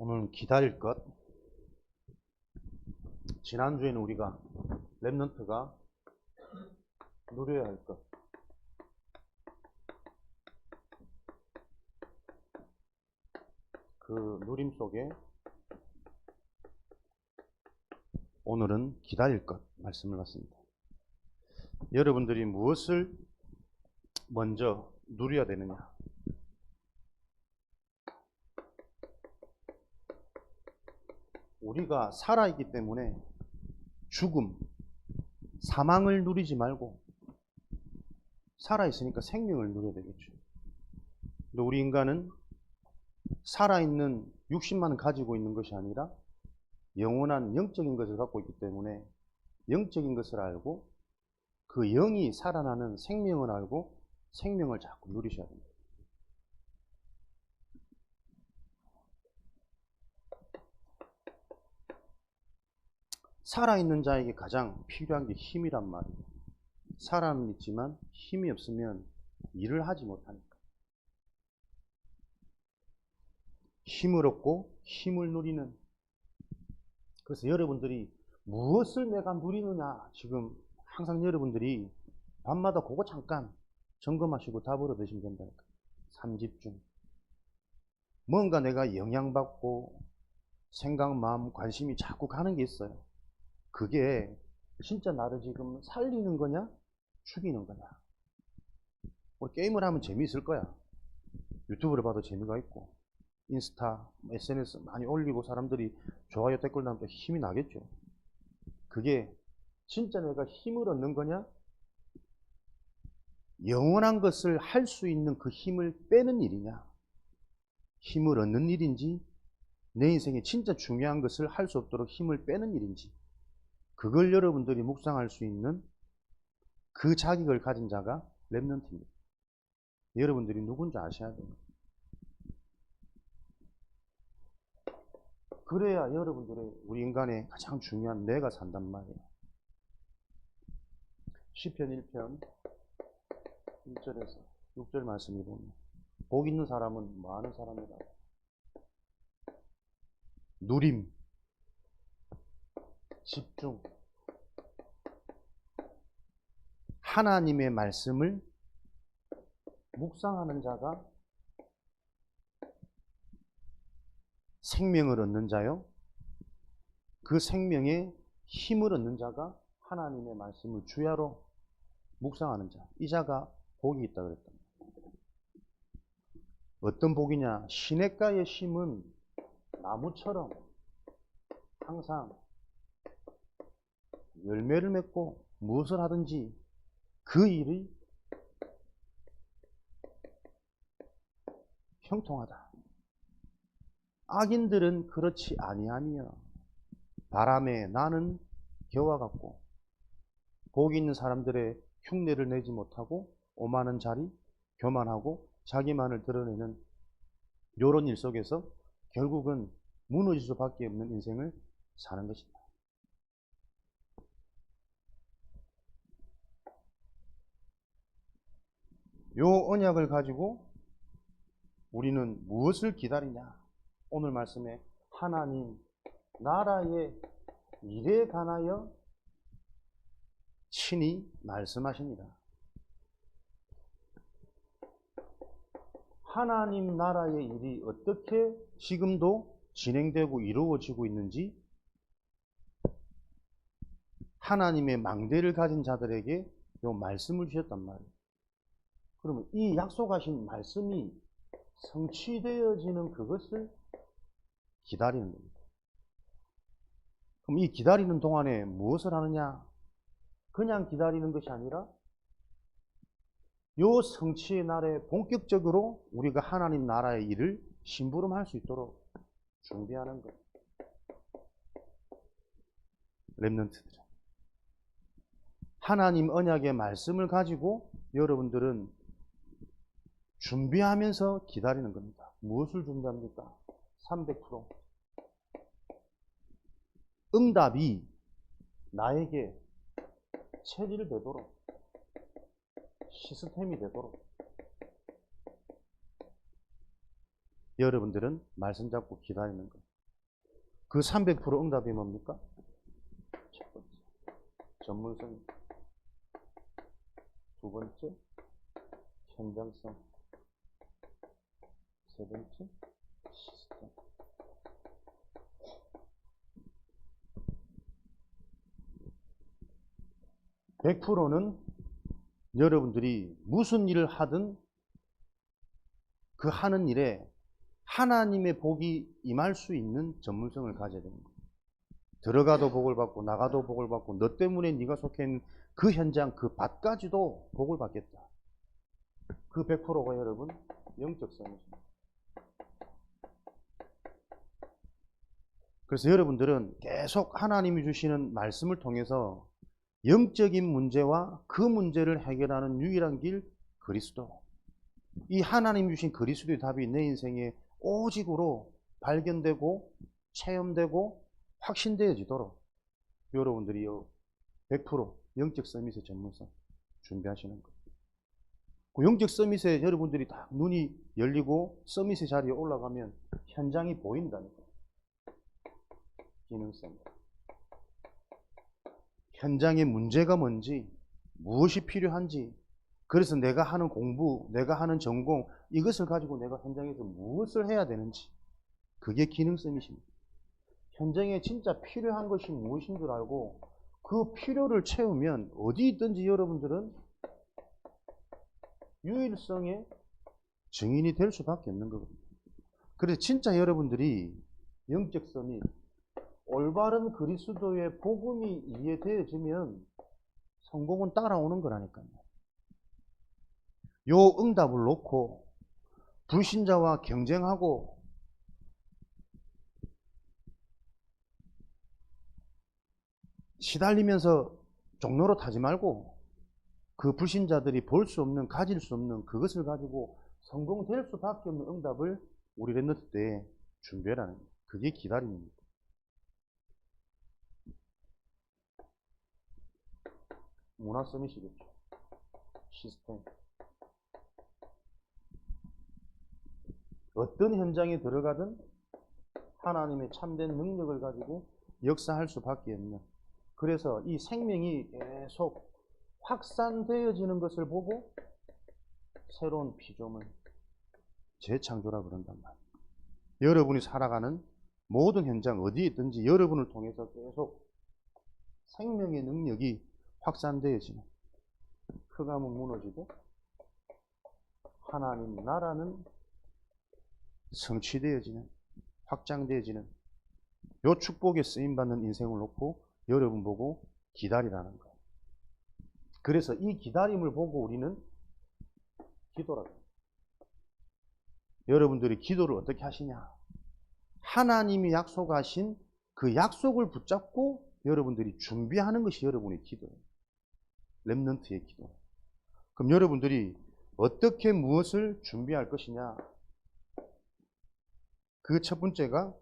오늘 기다릴 것. 지난주에는 우리가 랩넌트가 누려야 할 것. 그 누림 속에 오늘은 기다릴 것 말씀을 했습니다. 여러분들이 무엇을 먼저 누려야 되느냐? 우리가 살아있기 때문에 죽음, 사망을 누리지 말고 살아있으니까 생명을 누려야 되겠죠. 근데 우리 인간은 살아있는 육신만 가지고 있는 것이 아니라 영원한 영적인 것을 갖고 있기 때문에 영적인 것을 알고 그 영이 살아나는 생명을 알고 생명을 자꾸 누리셔야 됩니다. 살아있는 자에게 가장 필요한 게 힘이란 말이에요. 살아는 있지만 힘이 없으면 일을 하지 못하니까. 힘을 얻고 힘을 누리는. 그래서 여러분들이 무엇을 내가 누리느냐, 지금 항상 여러분들이 밤마다 그거 잠깐 점검하시고 답을 얻으시면 된다니까. 삼집중. 뭔가 내가 영향받고 생각, 마음, 관심이 자꾸 가는 게 있어요. 그게 진짜 나를 지금 살리는 거냐, 죽이는 거냐. 뭐 게임을 하면 재미있을 거야. 유튜브를 봐도 재미가 있고, 인스타, SNS 많이 올리고 사람들이 좋아요, 댓글 달면 또 힘이 나겠죠. 그게 진짜 내가 힘을 얻는 거냐, 영원한 것을 할 수 있는 그 힘을 빼는 일이냐, 힘을 얻는 일인지, 내 인생에 진짜 중요한 것을 할 수 없도록 힘을 빼는 일인지, 그걸 여러분들이 묵상할 수 있는 그 자격을 가진 자가 랩넌트입니다. 여러분들이 누군지 아셔야 돼요. 그래야 여러분들의, 우리 인간의 가장 중요한 내가 산단 말이에요. 시편 1편 1절에서 6절 말씀이 보면, 복 있는 사람은 뭐 하는 사람이다? 누림, 집중, 하나님의 말씀을 묵상하는 자가 생명을 얻는 자요. 그 생명에 힘을 얻는 자가 하나님의 말씀을 주야로 묵상하는 자. 이 자가 복이 있다 그랬다. 어떤 복이냐? 시냇가의 심은 나무처럼 항상 열매를 맺고 무엇을 하든지 그 일이 형통하다. 악인들은 그렇지 아니하며 바람에 나는 겨와 같고, 복 있는 사람들의 흉내를 내지 못하고 오만한 자리, 교만하고 자기만을 드러내는 이런 일 속에서 결국은 무너질 수밖에 없는 인생을 사는 것입니다. 요 언약을 가지고 우리는 무엇을 기다리냐? 오늘 말씀에 하나님 나라의 일에 관하여 친히 말씀하십니다. 하나님 나라의 일이 어떻게 지금도 진행되고 이루어지고 있는지 하나님의 망대를 가진 자들에게 요 말씀을 주셨단 말이에요. 그러면 이 약속하신 말씀이 성취되어지는 그것을 기다리는 겁니다. 그럼 이 기다리는 동안에 무엇을 하느냐? 그냥 기다리는 것이 아니라 요 성취의 날에 본격적으로 우리가 하나님 나라의 일을 심부름할 수 있도록 준비하는 것. 랩넌트들. 하나님 언약의 말씀을 가지고 여러분들은 준비하면서 기다리는 겁니다. 무엇을 준비합니까? 300%. 응답이 나에게 체질이 되도록, 시스템이 되도록. 여러분들은 말씀 잡고 기다리는 거예요. 그 300% 응답이 뭡니까? 첫 번째, 전문성. 두 번째, 현장성. 세 번째, 시스템. (100%는) 여러분들이 무슨 일을 하든 그 하는 일에 하나님의 복이 임할 수 있는 전문성을 가져야 됩니다. 들어가도 복을 받고 나가도 복을 받고 너 때문에 네가 속해 있는 그 현장 그 밭까지도 복을 받겠다. 그 100%가 여러분 영적 성이십니다. 그래서 여러분들은 계속 하나님이 주시는 말씀을 통해서 영적인 문제와 그 문제를 해결하는 유일한 길 그리스도. 이 하나님 주신 그리스도의 답이 내 인생에 오직으로 발견되고 체험되고 확신되어지도록 여러분들이 100% 영적 서밋의 전문성 준비하시는 거예요. 그 영적 서밋에 여러분들이 딱 눈이 열리고 서밋의 자리에 올라가면 현장이 보인다는 거예요. 기능성. 현장의 문제가 뭔지, 무엇이 필요한지, 그래서 내가 하는 공부, 내가 하는 전공, 이것을 가지고 내가 현장에서 무엇을 해야 되는지, 그게 기능성이십니다. 현장에 진짜 필요한 것이 무엇인 줄 알고 그 필요를 채우면 어디 있든지 여러분들은 유일성의 증인이 될 수밖에 없는 거거든요. 그래서 진짜 여러분들이 영적 서밋, 올바른 그리스도의 복음이 이해되어지면 성공은 따라오는 거라니까요. 요 응답을 놓고 불신자와 경쟁하고 시달리면서 종로로 타지 말고 그 불신자들이 볼 수 없는, 가질 수 없는 그것을 가지고 성공될 수밖에 없는 응답을 우리 랩런트 때에 준비하라는 거예요. 그게 기다림입니다. 문화 서밋이겠죠. 시스템. 어떤 현장에 들어가든 하나님의 참된 능력을 가지고 역사할 수밖에 없는, 그래서 이 생명이 계속 확산되어지는 것을 보고 새로운 피조물, 재창조라 그런단 말이에요. 여러분이 살아가는 모든 현장 어디에 있든지 여러분을 통해서 계속 생명의 능력이 확산되어지는, 흑암은 무너지고 하나님 나라는 성취되어지는, 확장되어지는 요 축복에 쓰임받는 인생을 놓고 여러분 보고 기다리라는 거예요. 그래서 이 기다림을 보고 우리는 기도라고 해요. 여러분들이 기도를 어떻게 하시냐? 하나님이 약속하신 그 약속을 붙잡고 여러분들이 준비하는 것이 여러분의 기도예요. 렘넌트의 기도. 그럼 여러분들이 어떻게 무엇을 준비할 것이냐? 그 첫 번째가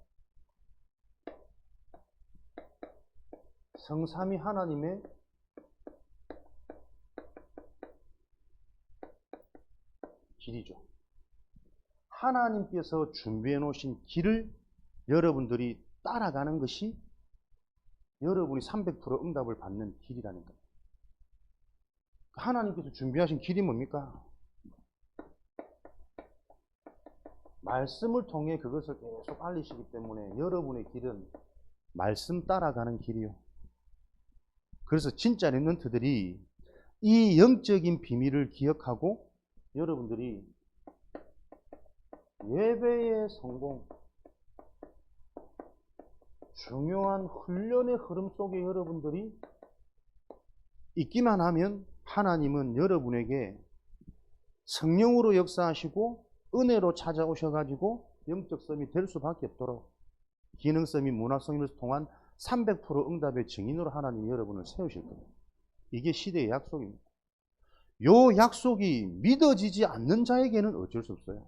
성삼위 하나님의 길이죠. 하나님께서 준비해 놓으신 길을 여러분들이 따라가는 것이 여러분이 300% 응답을 받는 길이라는 거예요. 하나님께서 준비하신 길이 뭡니까? 말씀을 통해 그것을 계속 알리시기 때문에 여러분의 길은 말씀 따라가는 길이요. 그래서 진짜 렘넌트들이 이 영적인 비밀을 기억하고 여러분들이 예배의 성공, 중요한 훈련의 흐름 속에 여러분들이 있기만 하면 하나님은 여러분에게 성령으로 역사하시고 은혜로 찾아오셔가지고 영적 썸이 될 수밖에 없도록 기능성이 문화성임을 통한 300% 응답의 증인으로 하나님이 여러분을 세우실 겁니다. 이게 시대의 약속입니다. 요 약속이 믿어지지 않는 자에게는 어쩔 수 없어요.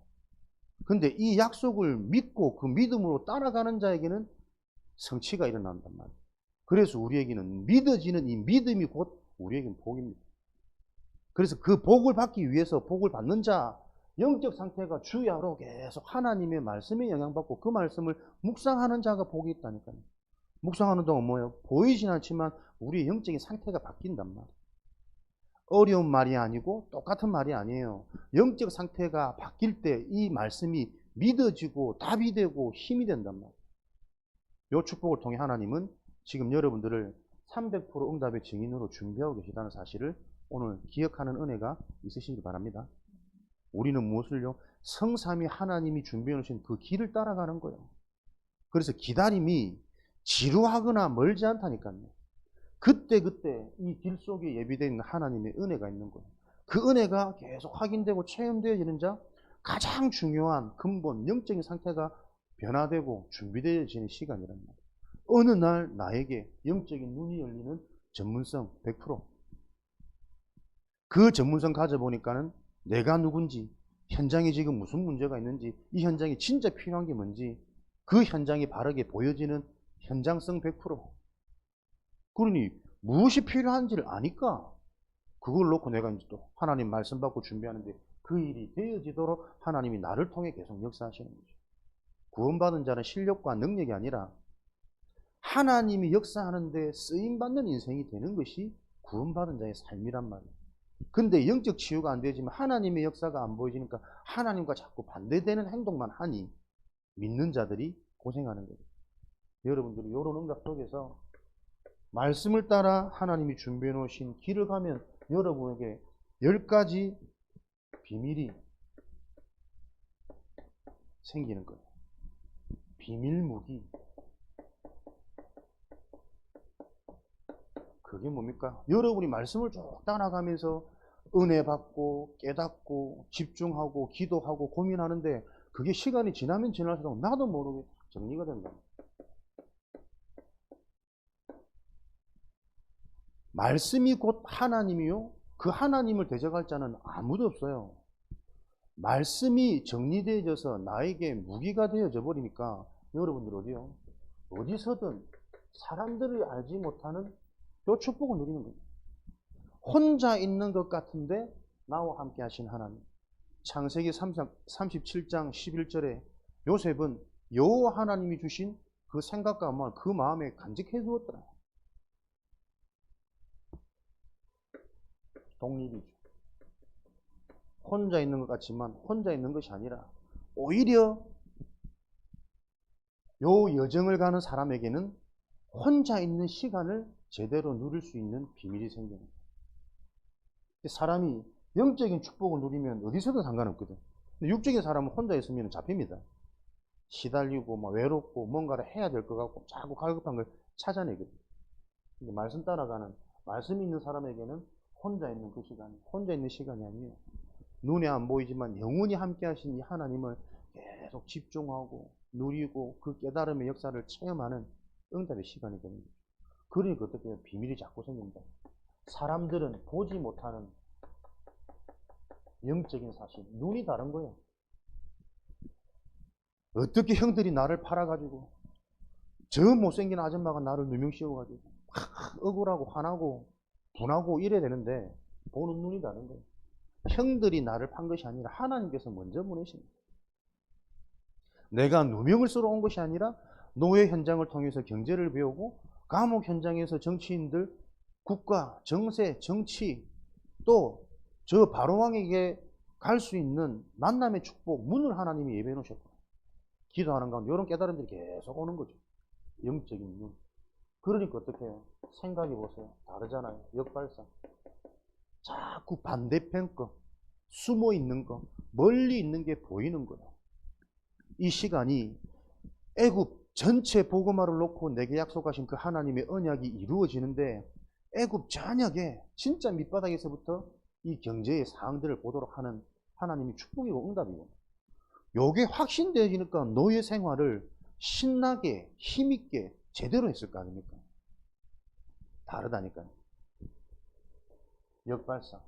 근데 이 약속을 믿고 그 믿음으로 따라가는 자에게는 성취가 일어난단 말이에요. 그래서 우리에게는 믿어지는 이 믿음이 곧 우리에게는 복입니다. 그래서 그 복을 받기 위해서 복을 받는 자 영적 상태가 주야로 계속 하나님의 말씀에 영향받고 그 말씀을 묵상하는 자가 복이 있다니까요. 묵상하는 동안 뭐예요? 보이진 않지만 우리의 영적인 상태가 바뀐단 말이에요. 어려운 말이 아니고 똑같은 말이 아니에요. 영적 상태가 바뀔 때 이 말씀이 믿어지고 답이 되고 힘이 된단 말이에요. 이 축복을 통해 하나님은 지금 여러분들을 300% 응답의 증인으로 준비하고 계시다는 사실을 오늘 기억하는 은혜가 있으시길 바랍니다. 우리는 무엇을요? 성삼위 하나님이 준비해 놓으신 그 길을 따라가는 거예요. 그래서 기다림이 지루하거나 멀지 않다니까요. 그때그때 이 길 속에 예비되어 있는 하나님의 은혜가 있는 거예요. 그 은혜가 계속 확인되고 체험되어지는 자, 가장 중요한 근본 영적인 상태가 변화되고 준비되어지는 시간이란 말이에요. 어느 날 나에게 영적인 눈이 열리는 전문성 100%. 그 전문성 가져보니까는 내가 누군지, 현장에 지금 무슨 문제가 있는지, 이 현장에 진짜 필요한 게 뭔지, 그 현장이 바르게 보여지는 현장성 100%. 그러니 무엇이 필요한지를 아니까 그걸 놓고 내가 이제 또 하나님 말씀 받고 준비하는데 그 일이 되어지도록 하나님이 나를 통해 계속 역사하시는 거죠. 구원받은 자는 실력과 능력이 아니라 하나님이 역사하는데 쓰임받는 인생이 되는 것이 구원받은 자의 삶이란 말이에요. 근데 영적 치유가 안 되지만 하나님의 역사가 안 보여지니까 하나님과 자꾸 반대되는 행동만 하니 믿는 자들이 고생하는 거예요. 여러분들이 이런 응답 속에서 말씀을 따라 하나님이 준비해 놓으신 길을 가면 여러분에게 10가지 비밀이 생기는 거예요. 비밀 무기. 그게 뭡니까? 여러분이 말씀을 쭉 따라가면서 은혜 받고 깨닫고 집중하고 기도하고 고민하는데 그게 시간이 지나면 지날수록 나도 모르게 정리가 된다. 말씀이 곧 하나님이요. 그 하나님을 대적할 자는 아무도 없어요. 말씀이 정리되어져서 나에게 무기가 되어져 버리니까 여러분들 어디요? 어디서든 사람들이 알지 못하는 요 축복을 누리는 거예요. 혼자 있는 것 같은데 나와 함께 하신 하나님. 창세기 37장 11절에 요셉은 여호와 하나님이 주신 그 생각과 마음, 그 마음에 간직해 두었더라. 독립이죠. 혼자 있는 것 같지만 혼자 있는 것이 아니라 오히려 요 여정을 가는 사람에게는 혼자 있는 시간을 제대로 누릴 수 있는 비밀이 생기는 거예요. 사람이 영적인 축복을 누리면 어디서든 상관없거든. 근데 육적인 사람은 혼자 있으면 잡힙니다. 시달리고 막 외롭고 뭔가를 해야 될 것 같고 자꾸 갈급한 걸 찾아내거든. 근데 말씀 따라가는 말씀이 있는 사람에게는 혼자 있는 그 시간이 혼자 있는 시간이 아니에요. 눈에 안 보이지만 영원히 함께 하신 이 하나님을 계속 집중하고 누리고 그 깨달음의 역사를 체험하는 응답의 시간이 되는 거죠. 그러니까 어떻게 해요? 비밀이 자꾸 생긴다. 사람들은 보지 못하는 영적인 사실, 눈이 다른 거예요. 어떻게 형들이 나를 팔아가지고 저 못생긴 아줌마가 나를 누명씌워가지고 억울하고 화나고 분하고 이래야 되는데 보는 눈이 다른 거예요. 형들이 나를 판 것이 아니라 하나님께서 먼저 보내신 거예요. 내가 누명을 쓰러 온 것이 아니라 노예 현장을 통해서 경제를 배우고 감옥 현장에서 정치인들, 국가, 정세, 정치 또 저 바로왕에게 갈 수 있는 만남의 축복, 문을 하나님이 예배해 놓으셨고 기도하는 가운데 이런 깨달음들이 계속 오는 거죠. 영적인 눈. 그러니까 어떻게 해요? 생각해 보세요. 다르잖아요. 역발상. 자꾸 반대편 거, 숨어 있는 거, 멀리 있는 게 보이는 거예요. 이 시간이 애굽 전체 복음화를 놓고 내게 약속하신 그 하나님의 언약이 이루어지는데 애굽 전역에 진짜 밑바닥에서부터 이 경제의 사항들을 보도록 하는 하나님의 축복이고 응답이고 요게 확신되어지니까 노예 생활을 신나게 힘있게 제대로 했을 거 아닙니까? 다르다니까요. 역발상.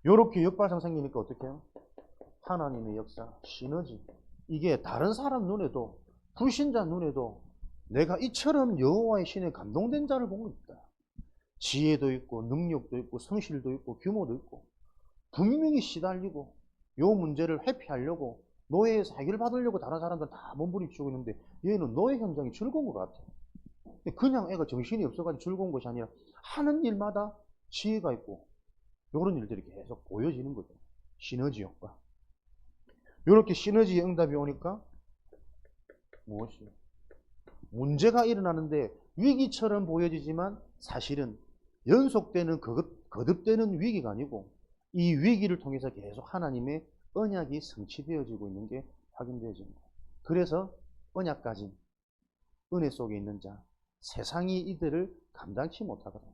요렇게 역발상 생기니까 어떻게 해요? 하나님의 역사, 시너지. 이게 다른 사람 눈에도 불신자 눈에도 내가 이처럼 여호와의 신에 감동된 자를 보고 있다. 지혜도 있고 능력도 있고 성실도 있고 규모도 있고 분명히 시달리고 요 문제를 회피하려고 노예에서 해결받으려고 다른 사람들 다 몸부림치고 있는데 얘는 노예 현장이 즐거운 것 같아. 그냥 애가 정신이 없어가지고 즐거운 것이 아니라 하는 일마다 지혜가 있고 이런 일들이 계속 보여지는 거죠. 시너지 효과. 이렇게 시너지의 응답이 오니까 무엇이요? 문제가 일어나는데 위기처럼 보여지지만 사실은 연속되는 거듭되는 위기가 아니고 이 위기를 통해서 계속 하나님의 언약이 성취되어지고 있는 게 확인되어집니다. 그래서 언약 가진 은혜 속에 있는 자, 세상이 이들을 감당치 못하거든요.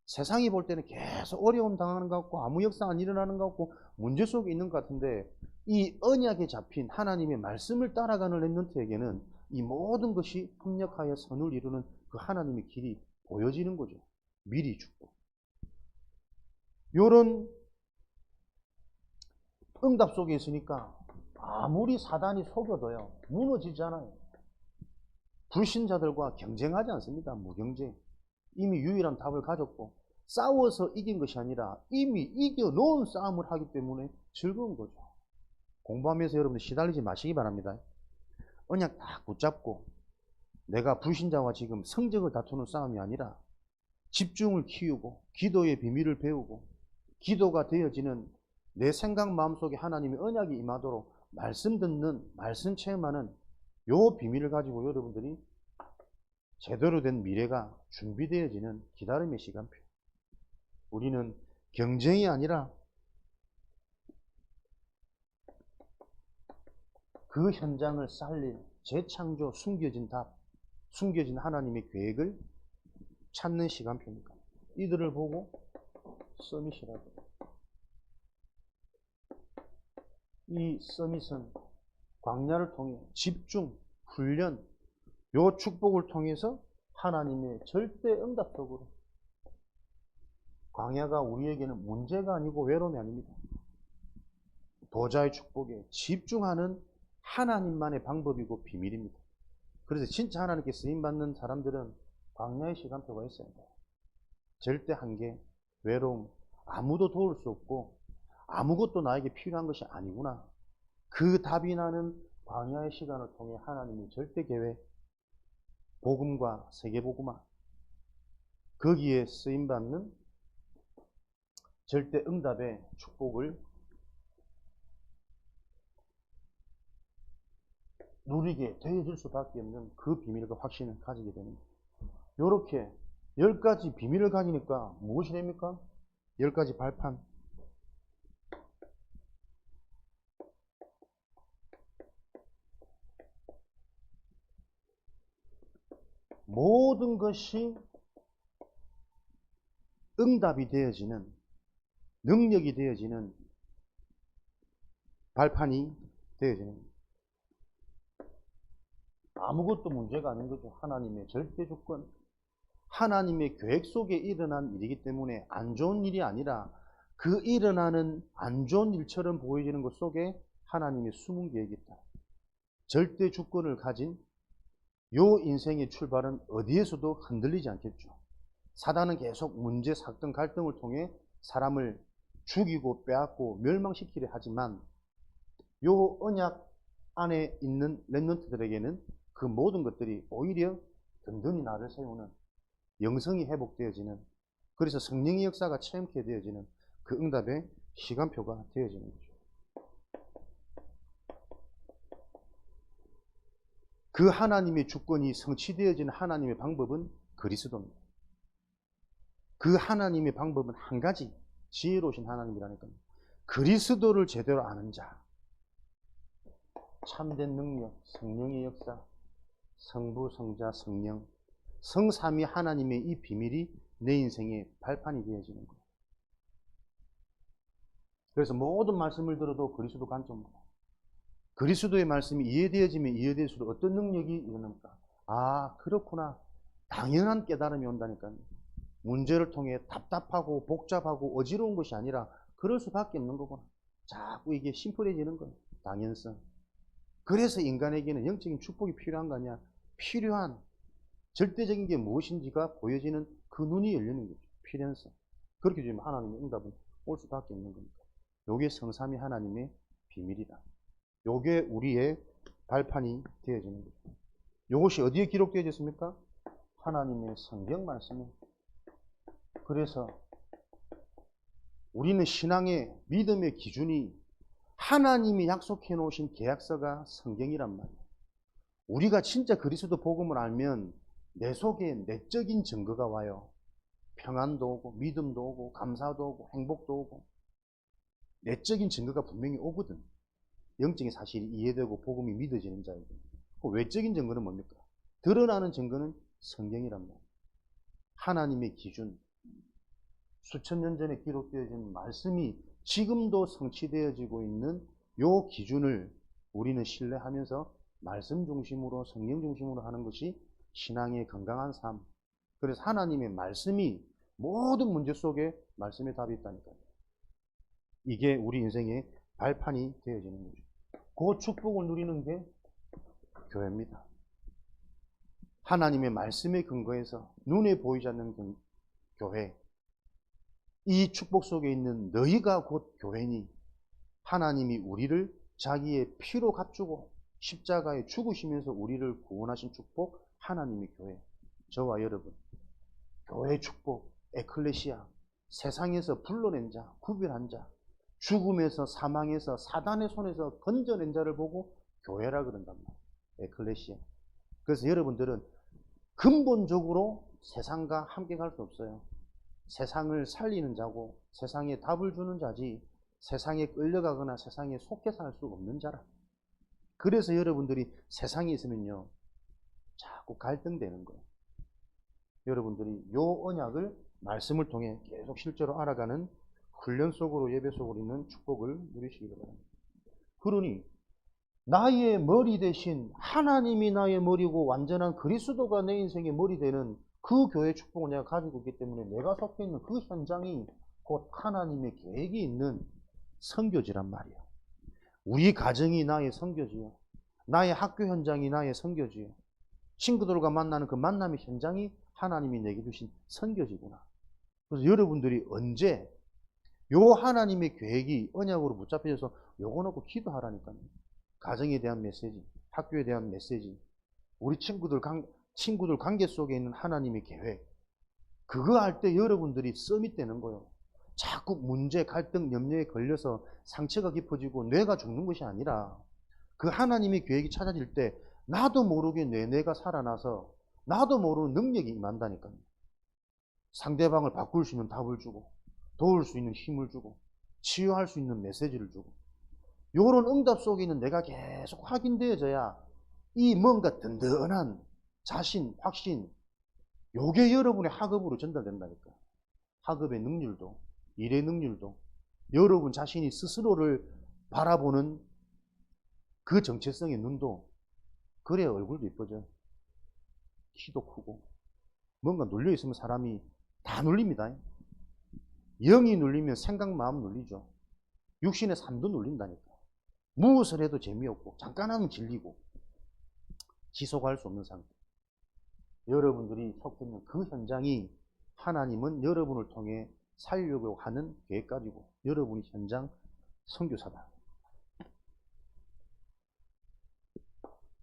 세상이 볼 때는 계속 어려움 당하는 것 같고 아무 역사 안 일어나는 것 같고 문제 속에 있는 것 같은데 이 언약에 잡힌 하나님의 말씀을 따라가는 렘넌트에게는 이 모든 것이 협력하여 선을 이루는 그 하나님의 길이 보여지는 거죠. 미리 축복. 요런 응답 속에 있으니까 아무리 사단이 속여도요 무너지지 않아요. 불신자들과 경쟁하지 않습니다. 무경쟁. 이미 유일한 답을 가졌고 싸워서 이긴 것이 아니라 이미 이겨놓은 싸움을 하기 때문에 즐거운 거죠. 공부하면서 여러분들 시달리지 마시기 바랍니다. 언약 딱 붙잡고 내가 불신자와 지금 성적을 다투는 싸움이 아니라 집중을 키우고 기도의 비밀을 배우고 기도가 되어지는 내 생각 마음속에 하나님의 언약이 임하도록 말씀 듣는 말씀 체험하는 요 비밀을 가지고 여러분들이 제대로 된 미래가 준비되어지는 기다림의 시간표. 우리는 경쟁이 아니라 그 현장을 살릴 재창조, 숨겨진 답, 숨겨진 하나님의 계획을 찾는 시간표니까 이들을 보고 서밋이라고. 이 서밋은 광야를 통해 집중, 훈련, 요 축복을 통해서 하나님의 절대 응답 속으로. 광야가 우리에게는 문제가 아니고 외로움이 아닙니다. 보좌의 축복에 집중하는 하나님만의 방법이고 비밀입니다. 그래서 진짜 하나님께 쓰임받는 사람들은 광야의 시간표가 있어야 돼요. 절대 한계, 외로움, 아무도 도울 수 없고 아무것도 나에게 필요한 것이 아니구나. 그 답이 나는 광야의 시간을 통해 하나님의 절대 계획, 복음과 세계복음화, 거기에 쓰임받는 절대 응답의 축복을 누리게 되어질 수밖에 없는 그 비밀과 확신을 가지게 됩니다. 이렇게 10가지 비밀을 가지니까 무엇이 됩니까? 10가지 발판. 모든 것이 응답이 되어지는, 능력이 되어지는 발판이 되어지는 거예요. 아무것도 문제가 아닌 거죠. 하나님의 절대 주권, 하나님의 계획 속에 일어난 일이기 때문에 안 좋은 일이 아니라 그 일어나는 안 좋은 일처럼 보여지는 것 속에 하나님의 숨은 계획이 있다. 절대 주권을 가진 요 인생의 출발은 어디에서도 흔들리지 않겠죠. 사단은 계속 문제, 사건, 갈등을 통해 사람을 죽이고 빼앗고 멸망시키려 하지만 요 언약 안에 있는 렘넌트들에게는 그 모든 것들이 오히려 든든히 나를 세우는, 영성이 회복되어지는, 그래서 성령의 역사가 체험케 되어지는 그 응답의 시간표가 되어지는 거죠. 그 하나님의 주권이 성취되어지는 하나님의 방법은 그리스도입니다. 그 하나님의 방법은 한 가지, 지혜로우신 하나님이라니까요. 그리스도를 제대로 아는 자, 참된 능력, 성령의 역사, 성부, 성자, 성령, 성삼위 하나님의 이 비밀이 내 인생의 발판이 되어지는 거예요. 그래서 모든 말씀을 들어도 그리스도 관점으로, 그리스도의 말씀이 이해되어지면 이해될수록 어떤 능력이 일어납니까? 아, 그렇구나. 당연한 깨달음이 온다니까요. 문제를 통해 답답하고 복잡하고 어지러운 것이 아니라 그럴 수밖에 없는 거구나. 자꾸 이게 심플해지는 거예요. 당연성. 그래서 인간에게는 영적인 축복이 필요한 거 아니야. 필요한 절대적인 게 무엇인지가 보여지는 그 눈이 열리는 거죠. 필연성. 그렇게 되면 하나님의 응답은 올 수밖에 없는 겁니다. 요게 성삼위 하나님의 비밀이다. 요게 우리의 발판이 되어지는 거죠. 요것이 어디에 기록되어 있습니까? 하나님의 성경 말씀에. 그래서 우리는 신앙의 믿음의 기준이 하나님이 약속해 놓으신 계약서가 성경이란 말이에요. 우리가 진짜 그리스도 복음을 알면 내 속에 내적인 증거가 와요. 평안도 오고 믿음도 오고 감사도 오고 행복도 오고 내적인 증거가 분명히 오거든. 영적인 사실이 이해되고 복음이 믿어지는 자에게. 그 외적인 증거는 뭡니까? 드러나는 증거는 성경이란 말이에요. 하나님의 기준, 수천 년 전에 기록되어진 말씀이 지금도 성취되어지고 있는 요 기준을 우리는 신뢰하면서 말씀 중심으로 성령 중심으로 하는 것이 신앙의 건강한 삶. 그래서 하나님의 말씀이 모든 문제 속에 말씀의 답이 있다니까요. 이게 우리 인생의 발판이 되어지는 거죠. 그 축복을 누리는 게 교회입니다. 하나님의 말씀에 근거해서 눈에 보이지 않는 교회. 이 축복 속에 있는 너희가 곧 교회니 하나님이 우리를 자기의 피로 값주고 십자가에 죽으시면서 우리를 구원하신 축복 하나님의 교회. 저와 여러분 교회 축복 에클레시아 세상에서 불러낸 자 구별한 자 죽음에서 사망에서 사단의 손에서 건져낸 자를 보고 교회라 그런단 말이에요. 에클레시아. 그래서 여러분들은 근본적으로 세상과 함께 갈 수 없어요. 세상을 살리는 자고 세상에 답을 주는 자지 세상에 끌려가거나 세상에 속해 살 수 없는 자라. 그래서 여러분들이 세상에 있으면요 자꾸 갈등되는 거예요. 여러분들이 요 언약을 말씀을 통해 계속 실제로 알아가는 훈련 속으로 예배 속으로 있는 축복을 누리시기 바랍니다. 그러니 나의 머리 대신 하나님이 나의 머리고 완전한 그리스도가 내 인생의 머리 되는 그 교회 축복을 내가 가지고 있기 때문에 내가 속해 있는 그 현장이 곧 하나님의 계획이 있는 선교지란 말이에요. 우리 가정이 나의 선교지요. 나의 학교 현장이 나의 선교지요. 친구들과 만나는 그 만남의 현장이 하나님이 내게 주신 선교지구나. 그래서 여러분들이 언제 요 하나님의 계획이 언약으로 붙잡혀서 요거 놓고 기도하라니까요. 가정에 대한 메시지, 학교에 대한 메시지, 우리 친구들 관계 속에 있는 하나님의 계획. 그거 할 때 여러분들이 썸이 되는 거예요. 자꾸 문제, 갈등, 염려에 걸려서 상처가 깊어지고 뇌가 죽는 것이 아니라 그 하나님의 계획이 찾아질 때 나도 모르게 내 뇌가 살아나서 나도 모르는 능력이 임한다니까요. 상대방을 바꿀 수 있는 답을 주고 도울 수 있는 힘을 주고 치유할 수 있는 메시지를 주고 이런 응답 속에 있는 내가 계속 확인되어져야 이 뭔가 든든한 자신, 확신 요게 여러분의 학업으로 전달된다니까. 학업의 능률도 일의 능률도 여러분 자신이 스스로를 바라보는 그 정체성의 눈도 그래야 얼굴도 이뻐져요. 키도 크고 뭔가 눌려있으면 사람이 다 눌립니다. 영이 눌리면 생각, 마음 눌리죠. 육신의 삶도 눌린다니까. 무엇을 해도 재미없고 잠깐 하면 질리고 지속할 수 없는 상태. 여러분들이 속해 있는 그 현장이 하나님은 여러분을 통해 살려고 하는 계획 가지고 여러분이 현장 선교사다.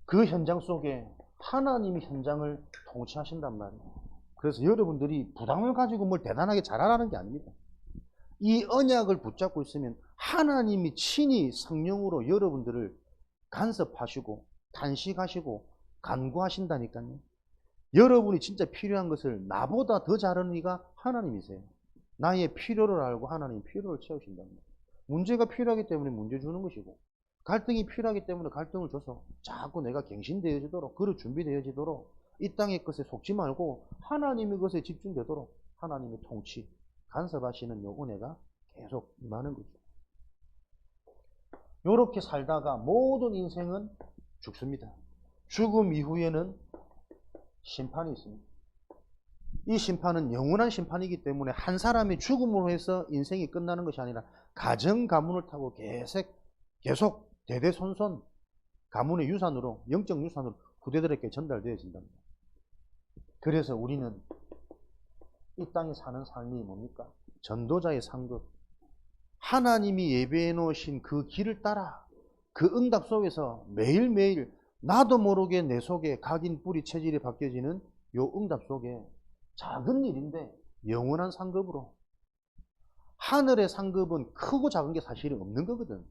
그 현장 속에 하나님이 현장을 통치하신단 말이에요. 그래서 여러분들이 부담을 가지고 뭘 대단하게 잘하라는 게 아닙니다. 이 언약을 붙잡고 있으면 하나님이 친히 성령으로 여러분들을 간섭하시고 단식하시고 간구하신다니까요. 여러분이 진짜 필요한 것을 나보다 더 잘하는 이가 하나님이세요. 나의 필요를 알고 하나님이 필요를 채우신다는 거예요. 문제가 필요하기 때문에 문제 주는 것이고 갈등이 필요하기 때문에 갈등을 줘서 자꾸 내가 갱신되어지도록 그릇 준비되어지도록 이 땅의 것에 속지 말고 하나님의 것에 집중되도록 하나님의 통치 간섭하시는 요 은혜가 계속 임하는 거죠. 요렇게 살다가 모든 인생은 죽습니다. 죽음 이후에는 심판이 있습니다. 이 심판은 영원한 심판이기 때문에 한 사람의 죽음으로 해서 인생이 끝나는 것이 아니라 가정 가문을 타고 계속 대대손손 가문의 유산으로 영적 유산으로 후대들에게 전달되어진답니다. 그래서 우리는 이 땅에 사는 삶이 뭡니까? 전도자의 상급. 하나님이 예배해 놓으신 그 길을 따라 그 응답 속에서 매일매일 나도 모르게 내 속에 각인 뿌리 체질이 바뀌어지는 요 응답 속에 작은 일인데 영원한 상급으로, 하늘의 상급은 크고 작은 게 사실은 없는 거거든.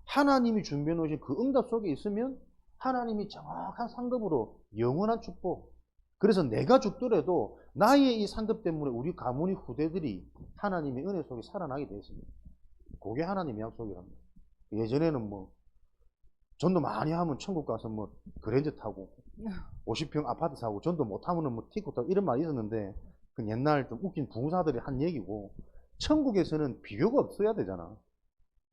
하나님이 준비해 놓으신 그 응답 속에 있으면 하나님이 정확한 상급으로 영원한 축복. 그래서 내가 죽더라도 나의 이 상급 때문에 우리 가문의 후대들이 하나님의 은혜 속에 살아나게 되어 있습니다. 그게 하나님의 약속이랍니다. 예전에는 뭐 전도 많이 하면 천국 가서 뭐 그랜저 타고 50평 아파트 사고, 전도 못하면 뭐 티코 타고 이런 말이 있었는데 그 옛날 좀 웃긴 부사들이 한 얘기고, 천국에서는 비교가 없어야 되잖아.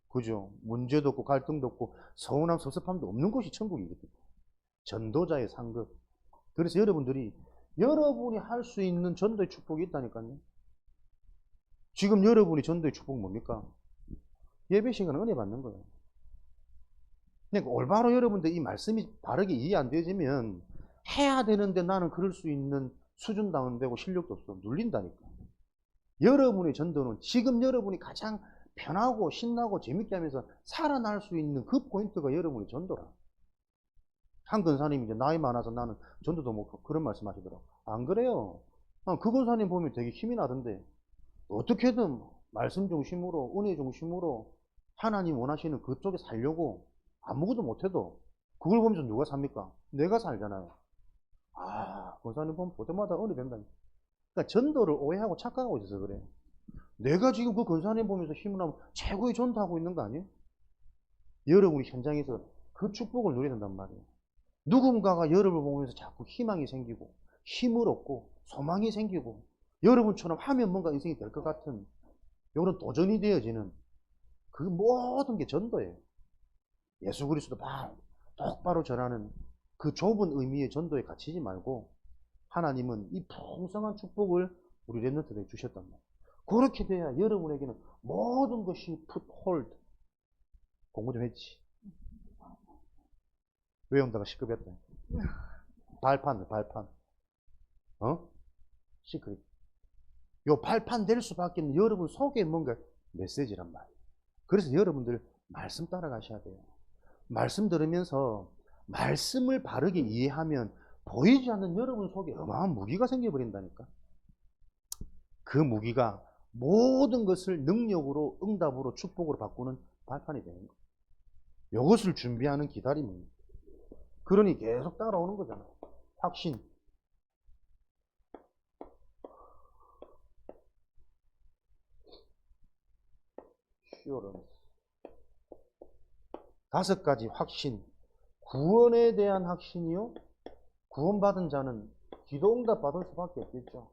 그죠? 문제도 없고 갈등도 없고 서운함 섭섭함도 없는 곳이 천국이거든. 전도자의 상급. 그래서 여러분들이 여러분이 할 수 있는 전도의 축복이 있다니까요. 지금 여러분이 전도의 축복 뭡니까? 예배 시간에 은혜 받는 거예요. 그러니까 올바로 여러분들 이 말씀이 바르게 이해 안 되지면 해야 되는데 나는 그럴 수 있는 수준 다운되고 실력도 없어. 눌린다니까. 여러분의 전도는 지금 여러분이 가장 편하고 신나고 재밌게 하면서 살아날 수 있는 그 포인트가 여러분의 전도라. 한 권사님이 이제 나이 많아서 나는 전도도 못 그런 말씀 하시더라고. 안 그래요. 그 권사님 보면 되게 힘이 나던데 어떻게든 말씀 중심으로 은혜 중심으로 하나님 원하시는 그쪽에 살려고 아무것도 못해도 그걸 보면서 누가 삽니까? 내가 살잖아요. 권사님 보면 볼 때마다 은혜 된다니까. 그러니까 전도를 오해하고 착각하고 있어서 그래. 내가 지금 그 권사님 보면서 힘을 하면 최고의 전도하고 있는 거 아니에요? 여러분이 현장에서 그 축복을 누려야 된단 말이에요. 누군가가 여러분을 보면서 자꾸 희망이 생기고 힘을 얻고 소망이 생기고 여러분처럼 하면 뭔가 인생이 될 것 같은 이런 도전이 되어지는 그 모든 게 전도예요. 예수 그리스도 똑바로 전하는 그 좁은 의미의 전도에 갇히지 말고 하나님은 이 풍성한 축복을 우리 렘넌트들에게 주셨단 말이에요. 그렇게 돼야 여러분에게는 모든 것이 풋홀드. 공부 좀 했지. 외운다가 시급했다. 발판. 시크릿. 요 발판 될 수밖에 없는 여러분 속에 뭔가 메시지란 말이에요. 그래서 여러분들 말씀 따라가셔야 돼요. 말씀 들으면서 말씀을 바르게 이해하면 보이지 않는 여러분 속에 어마어마한 무기가 생겨버린다니까. 그 무기가 모든 것을 능력으로, 응답으로, 축복으로 바꾸는 발판이 되는 거예요. 이것을 준비하는 기다림입니다. 그러니 계속 따라오는 거잖아. 확신. assurance. 5가지 확신. 구원에 대한 확신이요. 구원받은 자는 기도 응답 받을 수밖에 없겠죠.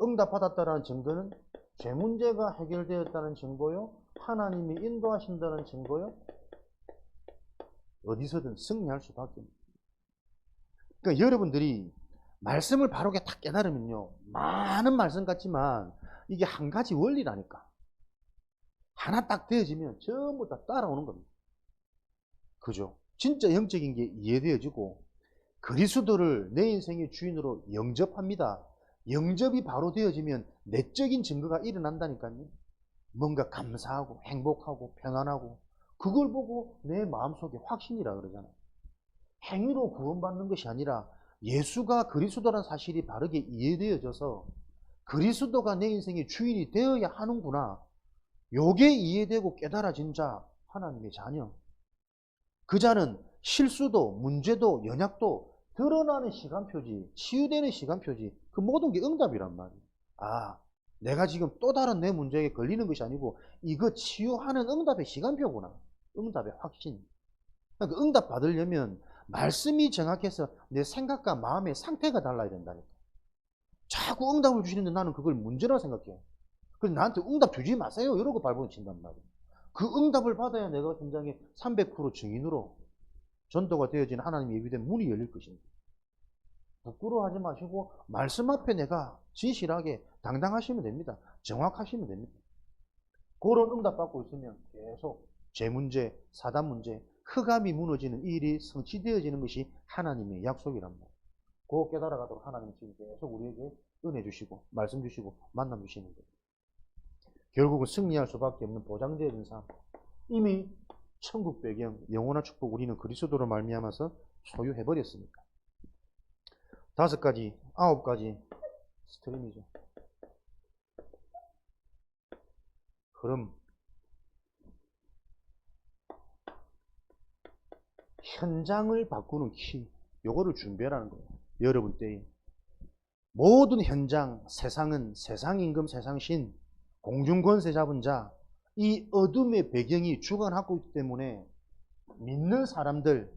응답 받았다는 증거는 죄 문제가 해결되었다는 증거요. 하나님이 인도하신다는 증거요. 어디서든 승리할 수밖에 없습니다. 그러니까 여러분들이 말씀을 바르게 딱 깨달으면요. 많은 말씀 같지만 이게 한 가지 원리라니까. 하나 딱 되어지면 전부 다 따라오는 겁니다. 그죠? 진짜 영적인 게 이해되어지고 그리스도를 내 인생의 주인으로 영접합니다. 영접이 바로 되어지면 내적인 증거가 일어난다니까요. 뭔가 감사하고 행복하고 편안하고 그걸 보고 내 마음속에 확신이라 그러잖아요. 행위로 구원받는 것이 아니라 예수가 그리스도라는 사실이 바르게 이해되어져서 그리스도가 내 인생의 주인이 되어야 하는구나. 요게 이해되고 깨달아진 자, 하나님의 자녀. 그 자는 실수도 문제도 연약도 드러나는 시간표지, 치유되는 시간표지, 그 모든 게 응답이란 말이에요. 내가 지금 또 다른 내 문제에 걸리는 것이 아니고 이거 치유하는 응답의 시간표구나. 응답의 확신. 그러니까 응답 받으려면 말씀이 정확해서 내 생각과 마음의 상태가 달라야 된다니까. 자꾸 응답을 주시는데 나는 그걸 문제라 생각해. 그래서 나한테 응답 주지 마세요. 이러고 발버둥 친단 말이에요. 그 응답을 받아야 내가 현장에 300% 증인으로 전도가 되어진 하나님의 예비된 문이 열릴 것입니다. 부끄러워하지 마시고 말씀 앞에 내가 진실하게 당당하시면 됩니다. 정확하시면 됩니다. 그런 응답 받고 있으면 계속 제 문제, 사단 문제, 흑암이 무너지는 일이 성취되어지는 것이 하나님의 약속이랍니다. 그거 깨달아가도록 하나님 지금 계속 우리에게 은혜 주시고 말씀 주시고 만남 주시는 거예요. 결국은 승리할 수밖에 없는 보장되어진 삶. 이미 천국 배경, 영원한 축복 우리는 그리스도로 말미암아서 소유해버렸으니까. 5가지, 9가지 스트림이죠. 흐름. 현장을 바꾸는 키. 요거를 준비하라는 거예요. 여러분 때에. 모든 현장, 세상은 세상임금, 세상신, 공중권세 잡은 자, 이 어둠의 배경이 주관하고 있기 때문에 믿는 사람들,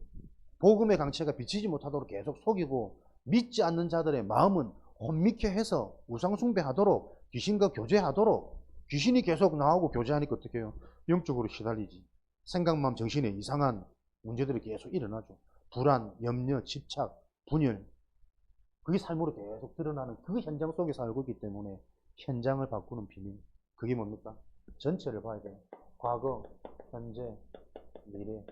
복음의 강체가 비치지 못하도록 계속 속이고 믿지 않는 자들의 마음은 혼미케 해서 우상숭배하도록 귀신과 교제하도록 귀신이 계속 나오고 교제하니까 어떻게 해요? 영적으로 시달리지. 생각, 마음, 정신에 이상한 문제들이 계속 일어나죠. 불안, 염려, 집착, 분열. 그게 삶으로 계속 드러나는 그 현장 속에 살고 있기 때문에 현장을 바꾸는 비밀. 그게 뭡니까? 전체를 봐야 돼요. 과거, 현재, 미래.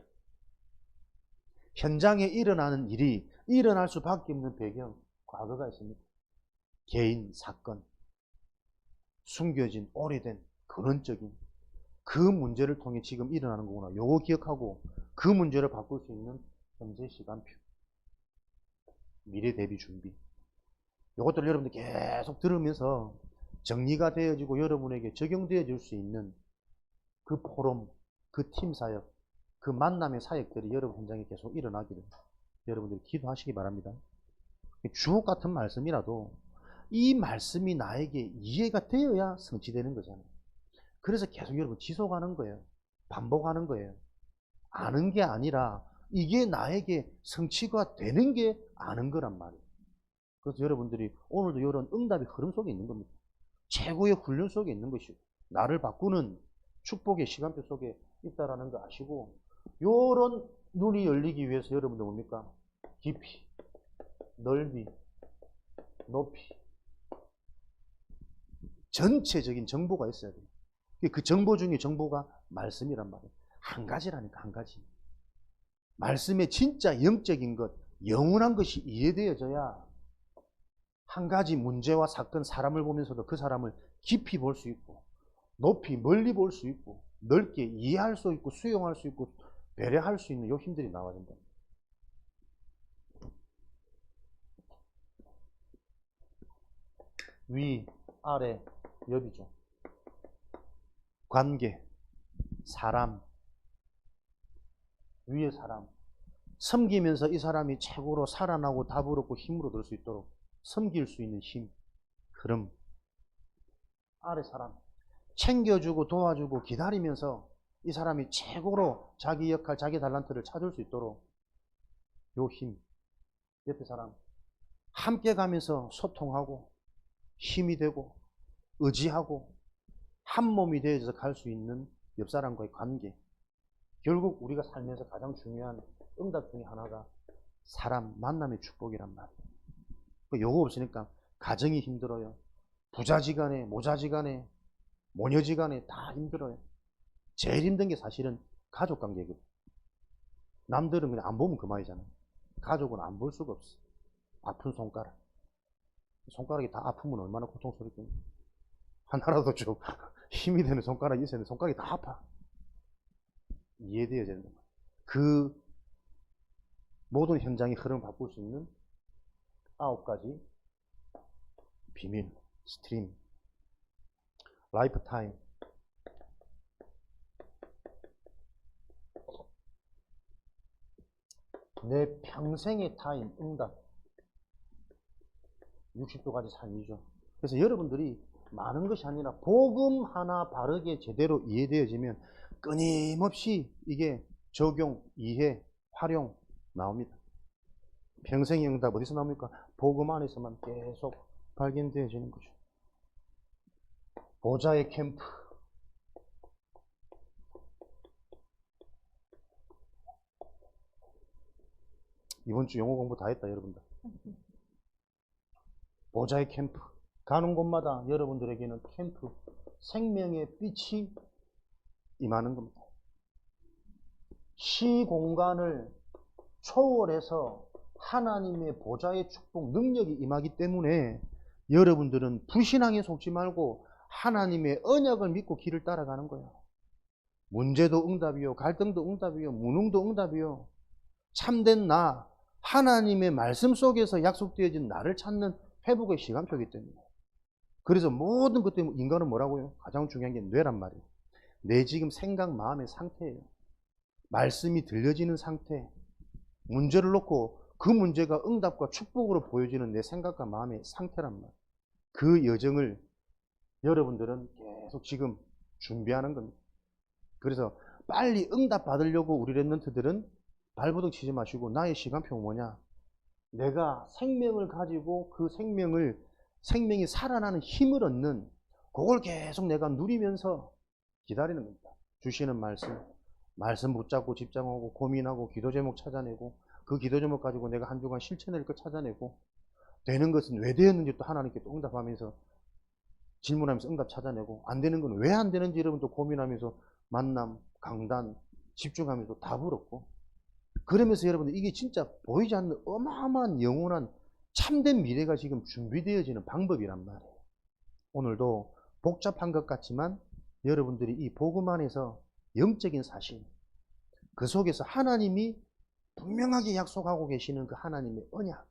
현장에 일어나는 일이 일어날 수밖에 없는 배경, 과거가 있습니다. 개인, 사건, 숨겨진, 오래된, 근원적인 그 문제를 통해 지금 일어나는 거구나. 요거 기억하고 그 문제를 바꿀 수 있는 현재 시간표. 미래 대비 준비. 요것들을 여러분들 계속 들으면서 정리가 되어지고 여러분에게 적용되어질 수 있는 그 포럼, 그 팀 사역, 그 만남의 사역들이 여러분 현장에 계속 일어나기를 여러분들이 기도하시기 바랍니다. 주옥 같은 말씀이라도 이 말씀이 나에게 이해가 되어야 성취되는 거잖아요. 그래서 계속 여러분 지속하는 거예요. 반복하는 거예요. 아는 게 아니라 이게 나에게 성취가 되는 게 아는 거란 말이에요. 그래서 여러분들이 오늘도 이런 응답의 흐름 속에 있는 겁니다. 최고의 훈련 속에 있는 것이고 나를 바꾸는 축복의 시간표 속에 있다라는 거 아시고 이런 눈이 열리기 위해서 여러분들 뭡니까? 깊이, 넓이, 높이 전체적인 정보가 있어야 돼요. 그 정보 중에 정보가 말씀이란 말이에요. 한 가지라니까 한 가지. 말씀의 진짜 영적인 것, 영원한 것이 이해되어져야 한 가지 문제와 사건, 사람을 보면서도 그 사람을 깊이 볼 수 있고 높이 멀리 볼 수 있고 넓게 이해할 수 있고 수용할 수 있고 배려할 수 있는 요 힘들이 나와야 된다. 위, 아래, 옆이죠. 관계, 사람, 위의 사람. 섬기면서 이 사람이 최고로 살아나고 답을 얻고 힘으로 들 수 있도록 섬길 수 있는 힘, 흐름. 아래 사람. 챙겨주고 도와주고 기다리면서 이 사람이 최고로 자기 역할, 자기 달란트를 찾을 수 있도록 요 힘. 옆에 사람. 함께 가면서 소통하고 힘이 되고 의지하고 한 몸이 되어서 갈 수 있는 옆 사람과의 관계. 결국 우리가 살면서 가장 중요한 응답 중에 하나가 사람 만남의 축복이란 말이에요. 요거 없으니까 가정이 힘들어요. 부자지간에 모자지간에 모녀지간에 다 힘들어요. 제일 힘든 게 사실은 가족관계거든요. 남들은 그냥 안 보면 그만이잖아요. 가족은 안 볼 수가 없어. 아픈 손가락. 손가락이 다 아프면 얼마나 고통스럽겠냐. 하나라도 좀 힘이 되는 손가락이 있어야 되는데 손가락이 다 아파. 이해되어야 되는 거예요. 그 모든 현장의 흐름을 바꿀 수 있는 9가지 비밀, 스트림, 라이프타임. 내 평생의 타임, 응답. 60도까지 삶이죠. 그래서 여러분들이 많은 것이 아니라 복음 하나 바르게 제대로 이해되어지면 끊임없이 이게 적용, 이해, 활용 나옵니다. 평생의 응답 어디서 나옵니까? 복음 안에서만 계속 발견되어지는 거죠. 보좌의 캠프. 이번 주 영어 공부 다 했다, 여러분들. 보좌의 캠프. 가는 곳마다 여러분들에게는 캠프, 생명의 빛이 임하는 겁니다. 시공간을 초월해서 하나님의 보좌의 축복, 능력이 임하기 때문에 여러분들은 불신앙에 속지 말고 하나님의 언약을 믿고 길을 따라가는 거예요. 문제도 응답이요, 갈등도 응답이요, 무능도 응답이요. 참된 나, 하나님의 말씀 속에서 약속되어진 나를 찾는 회복의 시간표이기 때문에. 그래서 모든 것 때문에 인간은 뭐라고요? 가장 중요한 게 뇌란 말이에요. 내 지금 생각, 마음의 상태예요. 말씀이 들려지는 상태, 문제를 놓고 그 문제가 응답과 축복으로 보여지는 내 생각과 마음의 상태란 말이에요. 그 여정을 여러분들은 계속 지금 준비하는 겁니다. 그래서 빨리 응답 받으려고 우리 랩런트들은 발버둥 치지 마시고 나의 시간표는 뭐냐? 내가 생명을 가지고 그 생명이 살아나는 힘을 얻는 그걸 계속 내가 누리면서 기다리는 겁니다. 주시는 말씀 붙잡고 집중하고 고민하고 기도 제목 찾아내고 그 기도 제목 가지고 내가 한 주간 실천할 것 찾아내고 되는 것은 왜 되었는지 또 하나님께 또 응답하면서 질문하면서 응답 찾아내고 안 되는 건 왜 안 되는지 여러분 또 고민하면서 만남, 강단 집중하면서 답을 얻고 그러면서 여러분들 이게 진짜 보이지 않는 어마어마한 영원한 참된 미래가 지금 준비되어지는 방법이란 말이에요. 오늘도 복잡한 것 같지만 여러분들이 이 복음 안에서 영적인 사실 그 속에서 하나님이 분명하게 약속하고 계시는 그 하나님의 언약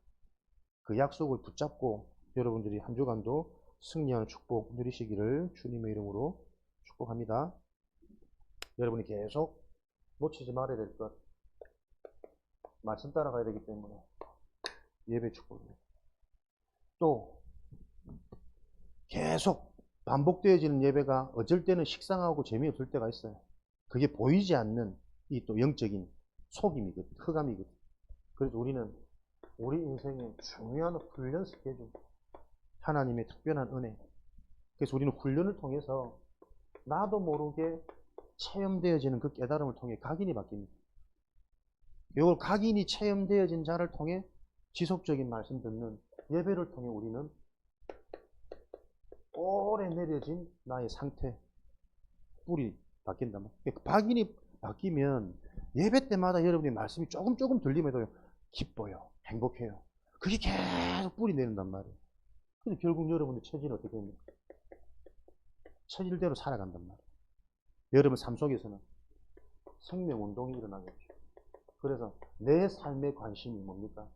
그 약속을 붙잡고 여러분들이 한 주간도 승리하는 축복 누리시기를 주님의 이름으로 축복합니다. 여러분이 계속 놓치지 말아야 될 것 말씀 따라가야 되기 때문에 예배 축복입니다. 또 계속 반복되어지는 예배가 어쩔 때는 식상하고 재미없을 때가 있어요. 그게 보이지 않는 이 또 영적인 속임이거든, 흑암이거든. 그래서 우리는 우리 인생의 중요한 훈련 스케줄, 하나님의 특별한 은혜. 그래서 우리는 훈련을 통해서 나도 모르게 체험되어지는 그 깨달음을 통해 각인이 바뀝니다. 이걸 각인이 체험되어진 자를 통해 지속적인 말씀 듣는 예배를 통해 우리는 오래 내려진 나의 상태, 뿔이 바뀐단 말이에요. 각인이 바뀌면 예배 때마다 여러분의 말씀이 조금 들림에도 기뻐요, 행복해요. 그게 계속 뿔이 내린단 말이에요. 그래서 결국 여러분의 처지는 어떻게 됩니까? 처질대로 살아간단 말이에요. 여러분 삶 속에서는 생명운동이 일어나겠죠. 그래서 내 삶의 관심이 뭡니까?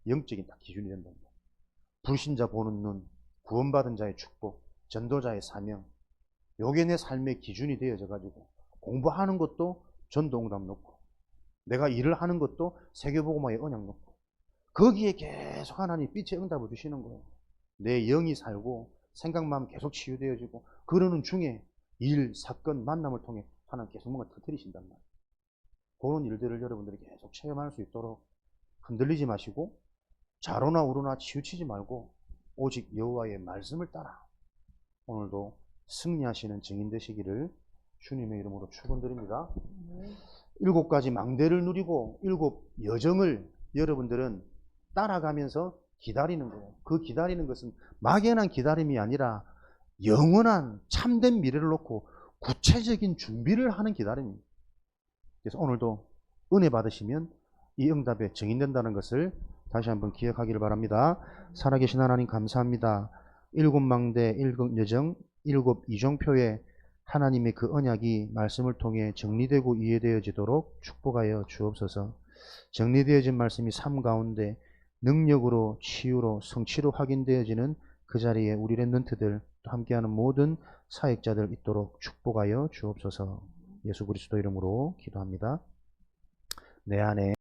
영적인 딱 기준이 된답니다. 불신자 보는 눈, 구원받은 자의 축복, 전도자의 사명, 요게 내 삶의 기준이 되어져 가지고 공부하는 것도 전도응답 놓고 내가 일을 하는 것도 세계복음화의 언약 놓고 거기에 계속 하나님 빛의 응답을 주시는 거예요. 내 영이 살고 생각, 마음 계속 치유되어지고 그러는 중에 일, 사건, 만남을 통해 하나님 계속 뭔가 터뜨리신단 말이에요. 그런 일들을 여러분들이 계속 체험할 수 있도록 흔들리지 마시고 좌로나 우로나 치우치지 말고 오직 여호와의 말씀을 따라 오늘도 승리하시는 증인 되시기를 주님의 이름으로 축원드립니다. 7가지 망대를 누리고 7 여정을 여러분들은 따라가면서 기다리는 거예요. 그 기다리는 것은 막연한 기다림이 아니라 영원한 참된 미래를 놓고 구체적인 준비를 하는 기다림입니다. 그래서 오늘도 은혜 받으시면 이 응답에 증인된다는 것을 다시 한번 기억하기를 바랍니다. 살아계신 하나님 감사합니다. 7망대 7 여정 7 이정표에 하나님의 그 언약이 말씀을 통해 정리되고 이해되어지도록 축복하여 주옵소서. 정리되어진 말씀이 삶 가운데 능력으로 치유로 성취로 확인되어지는 그 자리에 우리 랩런트들 또 함께하는 모든 사역자들 있도록 축복하여 주옵소서. 예수 그리스도 이름으로 기도합니다. 내 안에